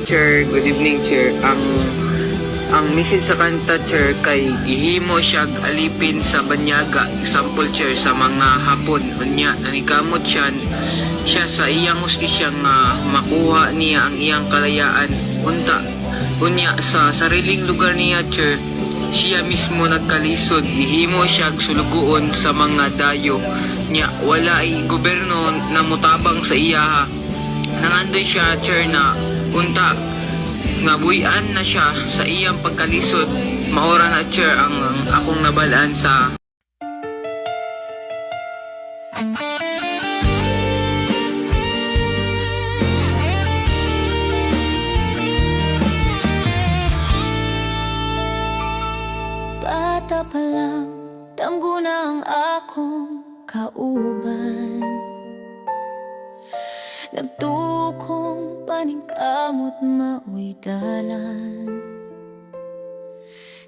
Chair. Good evening, Chair. Ang message sa kanta, Chair, kay gihimo siya alipin sa banyaga. Example, Chair, sa mga hapon. Unya, nanikamot siya sa iyang hustisya nga makuha niya ang iyang kalayaan. Unya, sa sariling lugar niya, Chair, siya mismo nagkalisod. Gihimo siya sulugoon sa mga dayo. Nya, wala ay gobyerno na mutabang sa iya. Nangandoy siya, Chair, na unta nga buyan na siya sa iyang pagkalisod. Maora na, Chair, ang akong nabalaan sa bata pa lang, damgo na ang akong kauban. Nagtukong paningkamot maoy dalan.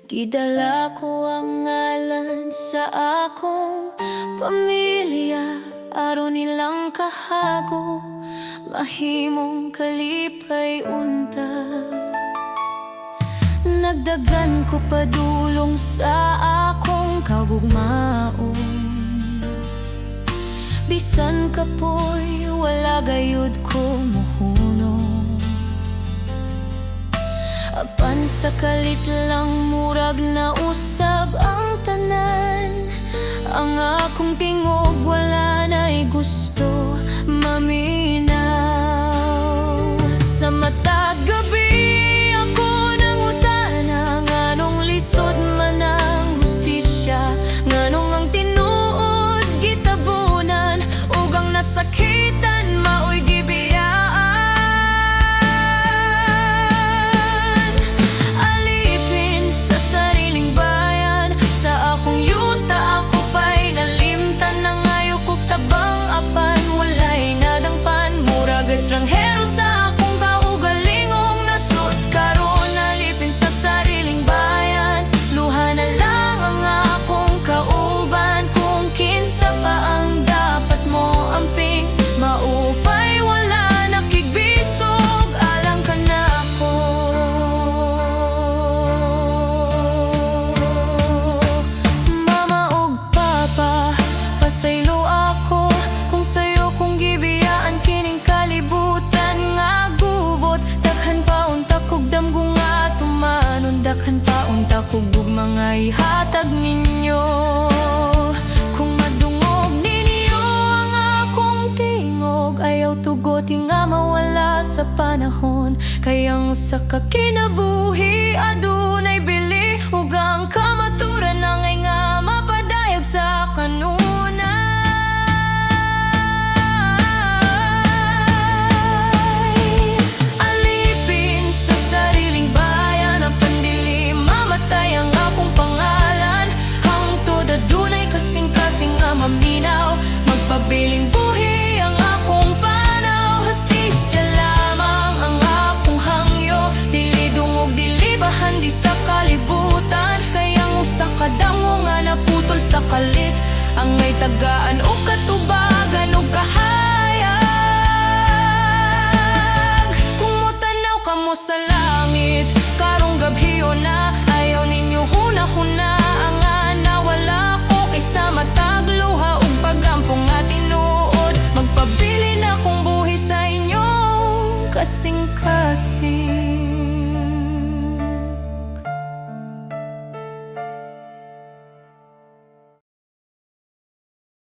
Gidala ko ang ngalan sa akong pamilya, aron nilang kahago, mahimong kalipay unta. Nagdagan ko padulong sa akong kagugmaon. Bisan kapoy, wala gayud ko muhunong. Apan sa kalit lang murag na usab ang tanan. Ang akong tingog wala na'y gusto maminaw. Sa matag gabi ako nangutana, nganong lisod man ang hustisya, nganong ang tinuod gitabunan, ug ang nasakitan maoy gibiyaan. Alipin sa sariling bayan, sa akong yuta ako pa'y nalimtan. Nangayo kog tabang apan, walay nadangpan, murag estranghero sa akong kaugalingong nasud karon. Alipin sa sariling bayan, luha na lang ang akong kauban. Kung kinsa pa ang dapat mo amping, maupay wala nakigbisog, alang ka na ako. Mama ug papa, pasaylo ako kung sayo kong gibiyaan kining kalibutan nga gubot. Daghan pa unta kog damgo nga tumanon, daghan pa unta kog mga ihatag ninyo. Kung madungog ninyo ang akong tingog, ayaw tugoti nga mawala sa panahon. Kayang usa ka kinabuhi adunay bili, ug ang kamaturan na ngay nga mapadayag sa kanunay. Alipin sa sariling bayan, ang pandili mamatay ang akong pangalan. Hangtod adunay kasing-kasing nga maminaw, magpabiling buhi ang akong panaw. Hastisya lamang ang akong hangyo, dili dungog dili bahan di sa kalibutan. Kayang usa ka dango nga naputol sa kalit, ang may tagaan o katubagan o kahayag. Kung mutanaw ka mo sa langit, karong gabhiyo na, ayaw ninyo huna-huna ang nawala ko kaysa matagluha ug pagampong nga tinuod. Magpabili na kong buhi sa inyo kasing-kasing.